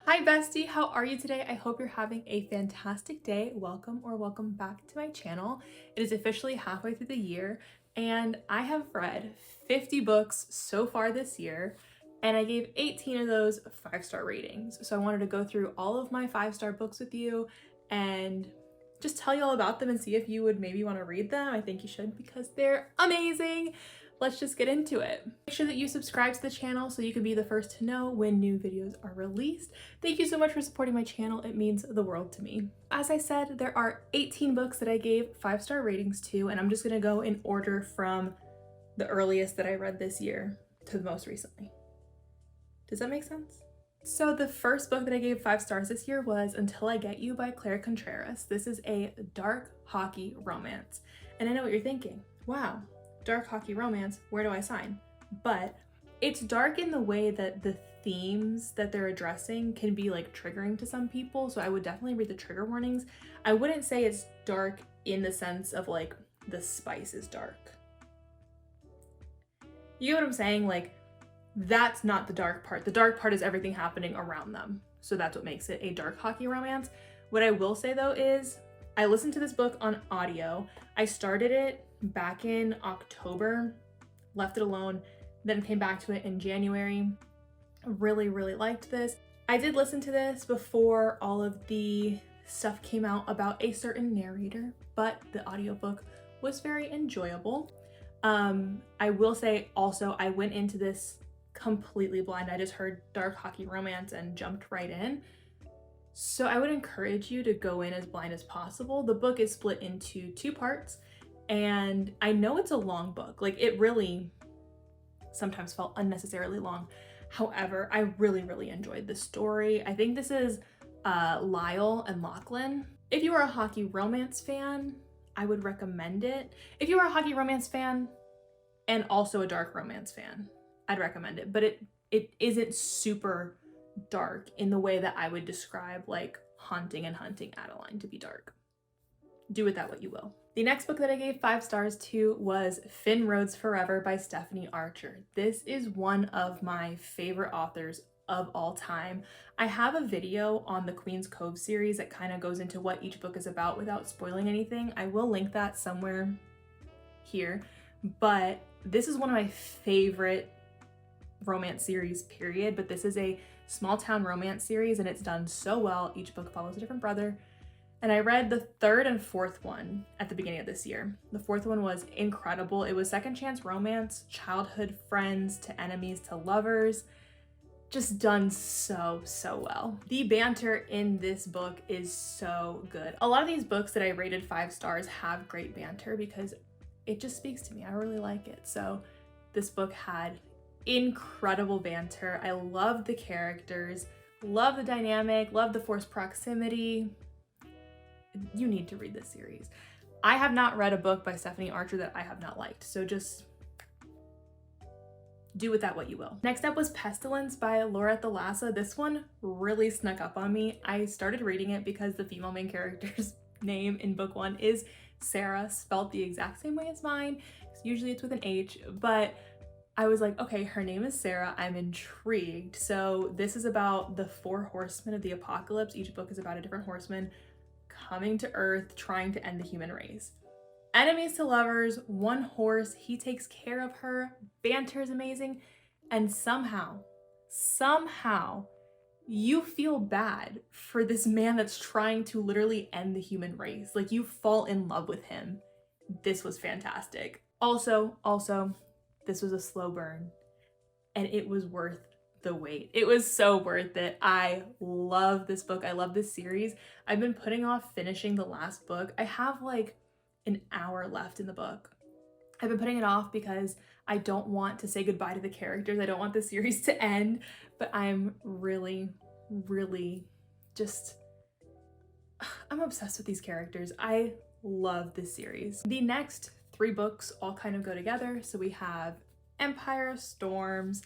Hi bestie, how are you today? I hope you're having a fantastic day. Welcome back to my channel. It is officially halfway through the year and I have read 50 books so far this year and I gave 18 of those 5-star ratings. So I wanted to go through all of my 5-star books with you and just tell you all about them and see if you would maybe want to read them. I think you should because they're amazing. Let's just get into it. Make sure that you subscribe to the channel so you can be the first to know when new videos are released. Thank you so much for supporting my channel. It means the world to me. As I said, there are 18 books that I gave 5-star ratings to, and I'm just gonna go in order from the earliest that I read this year to the most recently. Does that make sense? So the first book that I gave 5 stars this year was Until I Get You by Contreras. This is a dark hockey romance. And I know what you're thinking. Wow, dark hockey romance, where do I sign? But it's dark in the way that the themes that they're addressing can be like triggering to some people. So I would definitely read the trigger warnings. I wouldn't say it's dark in the sense of like the spice is dark. You know what I'm saying? Like, that's not the dark part. The dark part is everything happening around them. So that's what makes it a dark hockey romance. What I will say though is I listened to this book on audio. I started it back in October, left it alone, then came back to it in January. Really liked this. I did listen to this before all of the stuff came out about a certain narrator, but the audiobook was very enjoyable. I will say also I went into this completely blind. I just heard dark hockey romance and jumped right in. So I would encourage you to go in as blind as possible. The book is split into 2 parts and I know it's a long book. Like it really sometimes felt unnecessarily long. However, I really enjoyed the story. I think this is Lyle and Lachlan. If you are a hockey romance fan, I would recommend it. If you are a hockey romance fan and also a dark romance fan, I'd recommend it, but it isn't super dark in the way that I would describe like Haunting and Hunting Adeline to be dark. Do with that what you will. The next book that I gave 5 stars to was Finn Rhodes Forever by Stephanie Archer. This is one of my favorite authors of all time. I have a video on the Queen's Cove series that kind of goes into what each book is about without spoiling anything. I will link that somewhere here, but this is one of my favorite romance series period, but this is a small town romance series and it's done so well. Each book follows a different brother. And I read the 3rd and 4th one at the beginning of this year. The 4th one was incredible. It was second chance romance, childhood friends to enemies to lovers. Just done so well. The banter in this book is so good. A lot of these books that I rated 5 stars have great banter because it just speaks to me. I really like it. So this book had incredible banter. I love the characters, love the dynamic, love the forced proximity. You need to read this series. I have not read a book by Stephanie Archer that I have not liked, so just do with that what you will. Next up was Pestilence by Thalassa. This one really snuck up on me. I started reading it because the female main character's name in book 1 is Sarah, spelled the exact same way as mine. Usually it's with an H, but I was like, okay, her name is Sarah. I'm intrigued. So this is about the 4 horsemen of the apocalypse. Each book is about a different horseman coming to Earth, trying to end the human race. Enemies to lovers, 1 horse, he takes care of her, banter is amazing, and somehow, you feel bad for this man that's trying to literally end the human race. Like you fall in love with him. This was fantastic. Also, this was a slow burn and it was worth the wait. It was so worth it. I love this book. I love this series. I've been putting off finishing the last book. I have like an hour left in the book. I've been putting it off because I don't want to say goodbye to the characters. I don't want the series to end, but I'm really just, I'm obsessed with these characters. I love this series. The next 3 books all kind of go together. So we have Empire of Storms,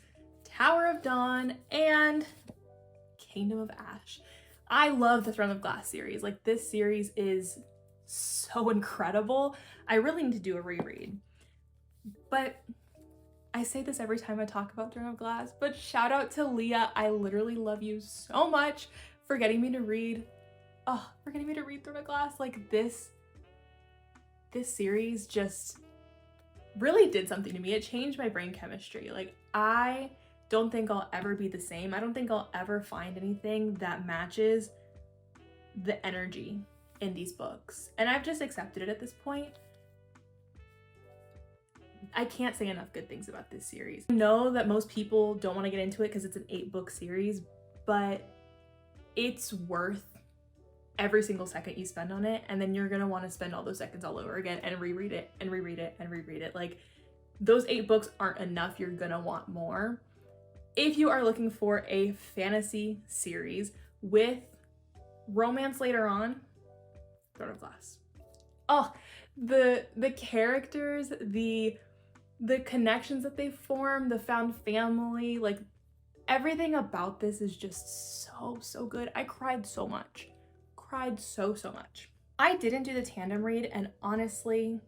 Tower of Dawn, and Kingdom of Ash. I love the Throne of Glass series. Like this series is so incredible. I really need to do a reread. But I say this every time I talk about Throne of Glass, but shout out to Leah. I literally love you so much for getting me to read, Throne of Glass. Like this series just really did something to me. It changed my brain chemistry. Like I don't think I'll ever be the same. I don't think I'll ever find anything that matches the energy in these books. And I've just accepted it at this point. I can't say enough good things about this series. I know that most people don't want to get into it because it's an 8-book series, but it's worth every single second you spend on it, and then you're gonna want to spend all those seconds all over again and reread it and reread it and reread it. Like those 8 books aren't enough. You're gonna want more. If you are looking for a fantasy series with romance later on, Throne of Glass. Oh, the characters, the connections that they form, the found family, like everything about this is just so good. I cried so much. Cried so much. I didn't do the tandem read, and honestly,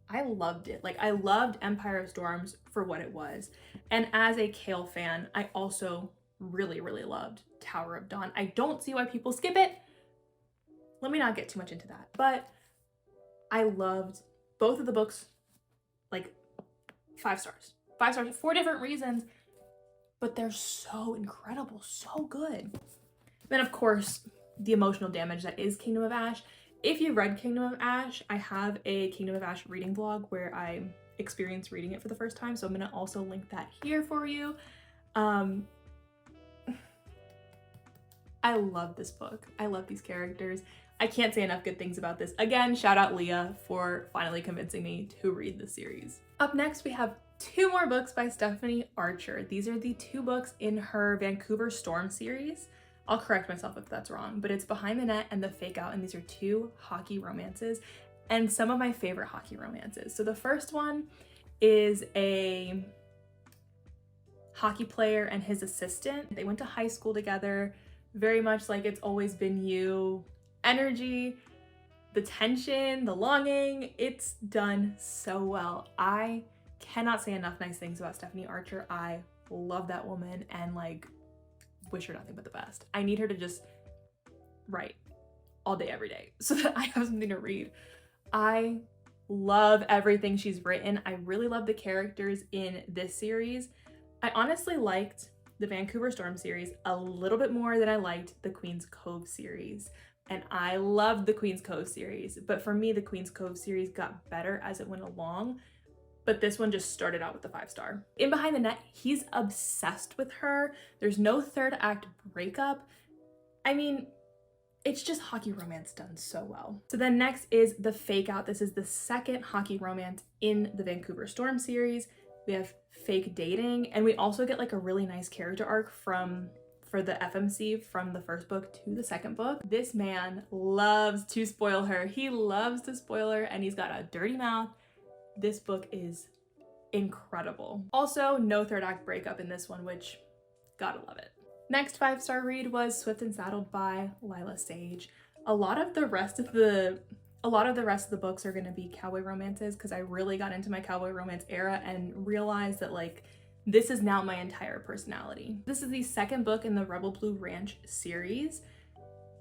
I loved it. Like I loved Empire of Storms for what it was. And as a Kale fan, I also really loved Tower of Dawn. I don't see why people skip it. Let me not get too much into that. But I loved both of the books, like 5 stars. 5 stars, 4 different reasons, but they're so incredible, so good. Then of course, the emotional damage that is Kingdom of Ash. If you've read Kingdom of Ash, I have a Kingdom of Ash reading vlog where I experienced reading it for the first time, so I'm gonna also link that here for you. I love this book. I love these characters. I can't say enough good things about this. Again, shout out Leah for finally convincing me to read the series. Up next, we have 2 more books by Stephanie Archer. These are the 2 books in her Vancouver Storm series. I'll correct myself if that's wrong, but it's Behind the Net and The Fake Out, and these are 2 hockey romances and some of my favorite hockey romances. So the first one is a hockey player and his assistant. They went to high school together, very much like It's Always Been You energy, the tension, the longing. It's done so well. I cannot say enough nice things about Stephanie Archer. I love that woman and like wish her nothing but the best. I need her to just write all day, every day so that I have something to read. I love everything she's written. I really love the characters in this series. I honestly liked the Vancouver Storm series a little bit more than I liked the Queen's Cove series. And I loved the Queen's Cove series, but for me, the Queen's Cove series got better as it went along. But this one just started out with the 5-star. In Behind the Net, he's obsessed with her. There's no 3rd act breakup. I mean, it's just hockey romance done so well. So then next is The Fake Out. This is the 2nd hockey romance in the Vancouver Storm series. We have fake dating, and we also get like a really nice character arc for the FMC from the 1st book to the 2nd book. This man loves to spoil her. He loves to spoil her, and he's got a dirty mouth. This book is incredible. Also, no 3rd act breakup in this one, which gotta love it. Next 5-star read was Swift and Saddled by Lyla Sage. A lot of the rest of the books are gonna be cowboy romances because I really got into my cowboy romance era and realized that like this is now my entire personality. This is the 2nd book in the Rebel Blue Ranch series.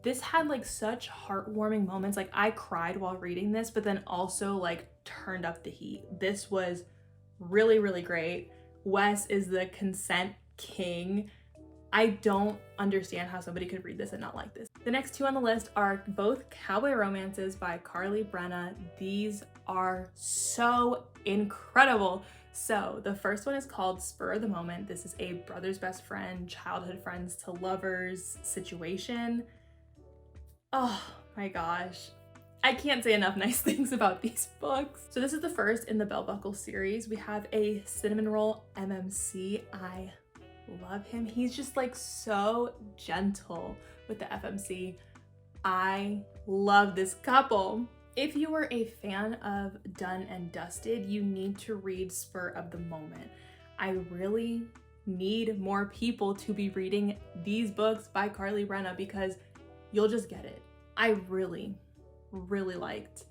This had like such heartwarming moments. Like I cried while reading this, but then also like turned up the heat. This was really great. Wes is the consent king. I don't understand how somebody could read this and not like this. The next 2 on the list are both cowboy romances by Karley, Brenna. These are so incredible. So the first one is called Spur of the Moment. This is a brother's best friend, childhood friends to lovers situation. Oh my gosh. I can't say enough nice things about these books. So this is the first in the Bell Buckle series. We have a cinnamon roll MMC. I love him. He's just like so gentle with the FMC. I love this couple. If you were a fan of Done and Dusted, you need to read Spur of the Moment. I really need more people to be reading these books by Karley Brenna because you'll just get it. I really liked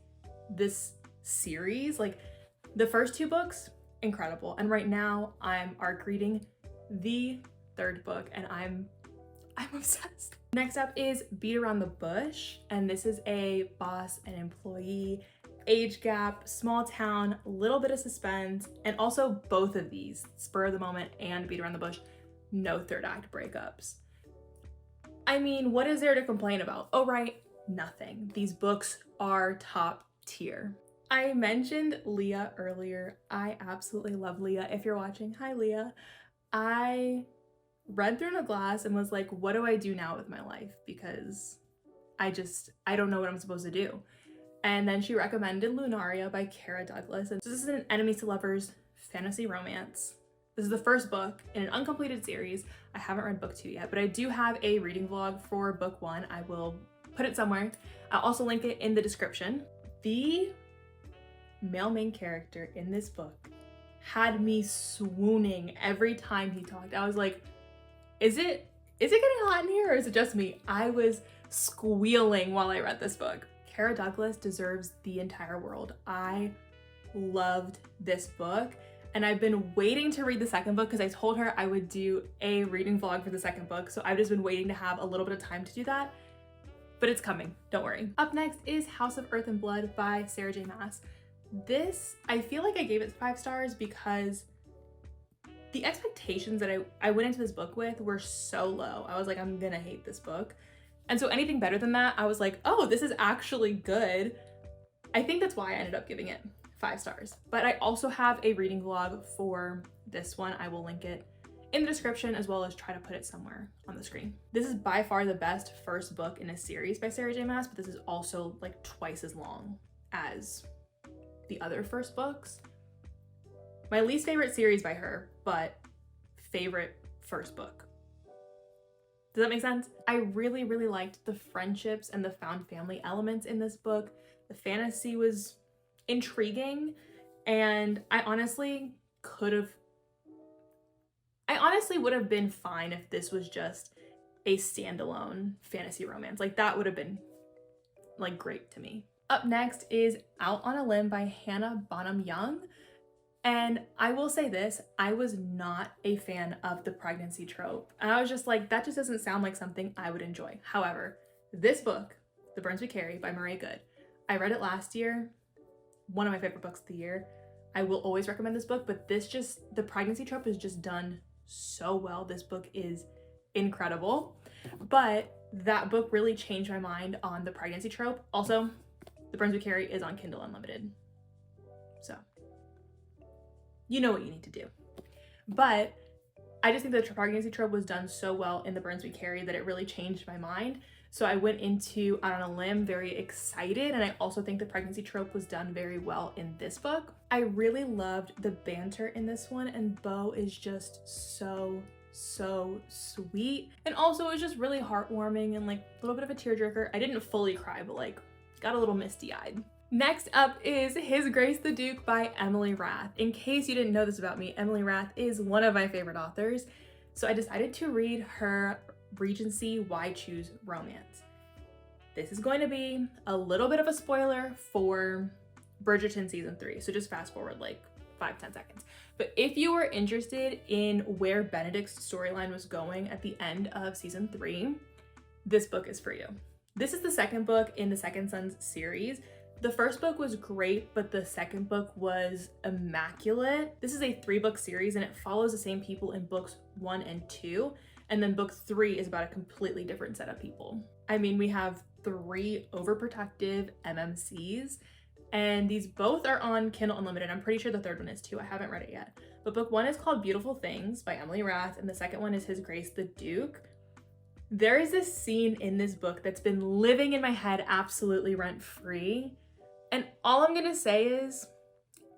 this series. Like the first 2 books, incredible. And right now I'm arc reading the third book and I'm obsessed. Next up is Beat Around the Bush, and this is a boss and employee, age gap, small town, little bit of suspense, and also both of these, Spur of the Moment and Beat Around the Bush, no third act breakups. I mean, what is there to complain about? Oh right, nothing. These books are top tier. I mentioned Leah earlier. I absolutely love Leah. If you're watching, hi Leah. I read Through a Glass and was like, what do I do now with my life? Because I don't know what I'm supposed to do. And then she recommended Lunaria by Kara Douglas. And so this is an enemies to lovers fantasy romance. This is the first book in an uncompleted series. I haven't read book 2 yet, but I do have a reading vlog for book 1. I will put it somewhere. I'll also link it in the description. The male main character in this book had me swooning every time he talked. I was like, is it getting hot in here or is it just me? I was squealing while I read this book. Kara Douglas deserves the entire world. I loved this book and I've been waiting to read the second book because I told her I would do a reading vlog for the second book. So I've just been waiting to have a little bit of time to do that, but it's coming, don't worry. Up next is House of Earth and Blood by Sarah J. Maas. This, I feel like I gave it 5 stars because the expectations that I went into this book with were so low. I was like, I'm gonna hate this book. And so anything better than that, I was like, oh, this is actually good. I think that's why I ended up giving it 5 stars. But I also have a reading vlog for this one. I will link it in the description as well as try to put it somewhere on the screen. This is by far the best first book in a series by Sarah J. Maas, but this is also like twice as long as the other first books. My least favorite series by her, but favorite first book. Does that make sense? I really, really liked the friendships and the found family elements in this book. The fantasy was intriguing, and I honestly would have been fine if this was just a standalone fantasy romance. Like that would have been like great to me. Up next is Out on a Limb by Hannah Bonam-Young. And I will say this, I was not a fan of the pregnancy trope. And I was just like, that just doesn't sound like something I would enjoy. However, this book, The Burns We Carry by Murray Good, I read it last year, one of my favorite books of the year. I will always recommend this book, but the pregnancy trope is just done so well. This book is incredible. But that book really changed my mind on the pregnancy trope. Also, The Burns We Carry is on Kindle Unlimited. So you know what you need to do. But I just think the pregnancy trope was done so well in The Burns We Carry that it really changed my mind. So I went into Out on a Limb very excited, and I also think the pregnancy trope was done very well in this book. I really loved the banter in this one, and Beau is just so sweet. And also it was just really heartwarming and like a little bit of a tearjerker. I didn't fully cry, but like got a little misty-eyed. Next up is His Grace the Duke by Emily Rath. In case you didn't know this about me, Emily Rath is one of my favorite authors. So I decided to read her Regency Why Choose romance. This is going to be a little bit of a spoiler for Bridgerton season 3. So just fast forward like 5-10 seconds. But if you were interested in where Benedict's storyline was going at the end of season 3, this book is for you. This is the second book in the Second Sons series. The first book was great, but the second book was immaculate. This is a 3-book series and it follows the same people in books 1 and 2. And then book 3 is about a completely different set of people. I mean, we have 3 overprotective MMCs, and these both are on Kindle Unlimited. I'm pretty sure the third one is too. I haven't read it yet. But book 1 is called Beautiful Things by Emily Rath, and the second one is His Grace the Duke. There is this scene in this book that's been living in my head absolutely rent-free. And all I'm gonna say is,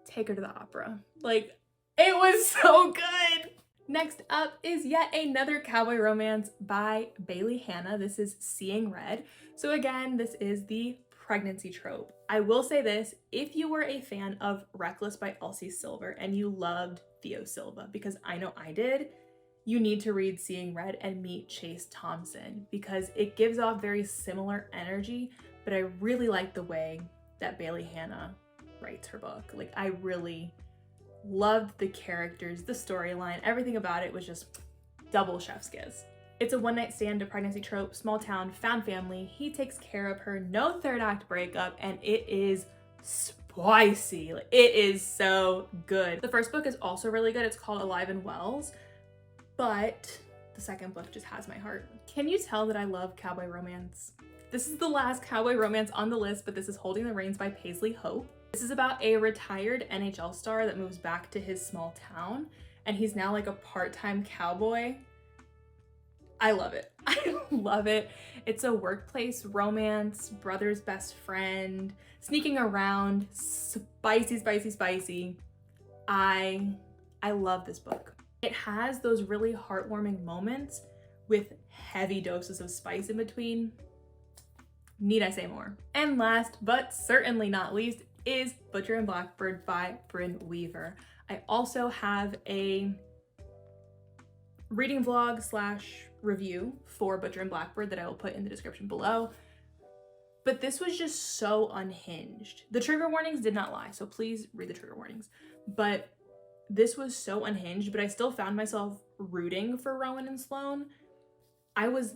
take her to the opera. Like, it was so good. Next up is yet another cowboy romance by Bailey Hannah. This is Seeing Red. So again, this is the pregnancy trope. I will say this, if you were a fan of Reckless by Elsie Silver and you loved Theo Silva, because I know I did, you need to read Seeing Red and meet Chase Thompson because it gives off very similar energy, but I really like the way that Bailey Hannah writes her book. Like, I really Loved the characters, the storyline, everything about it was just double chef's kiss. It's a one-night stand, a pregnancy trope, small town, found family. He takes care of her, no third act breakup, and it is spicy. Like, it is so good. The first book is also really good. It's called Alive and Wells, but the second book just has my heart. Can you tell that I love cowboy romance? This is the last cowboy romance on the list, but this is Holding the Reins by Paisley Hope. This is about a retired NHL star that moves back to his small town, and he's now like a part-time cowboy. I love it. I love it. It's a workplace romance, brother's best friend, sneaking around, spicy, spicy, spicy. I love this book. It has those really heartwarming moments with heavy doses of spice in between. Need I say more? And last, but certainly not least, is Butcher and Blackbird by Brynne Weaver. I also have a reading vlog / review for Butcher and Blackbird that I will put in the description below. But this was just so unhinged. The trigger warnings did not lie, so please read the trigger warnings. But this was so unhinged, but I still found myself rooting for Rowan and Sloane. I was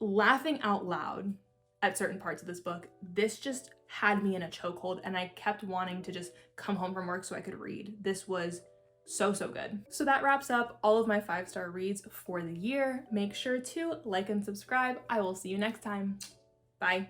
laughing out loud at certain parts of this book. This just had me in a chokehold, and I kept wanting to just come home from work so I could read. This was so good. So that wraps up all of my 5-star reads for the year. Make sure to like and subscribe. I will see you next time. Bye.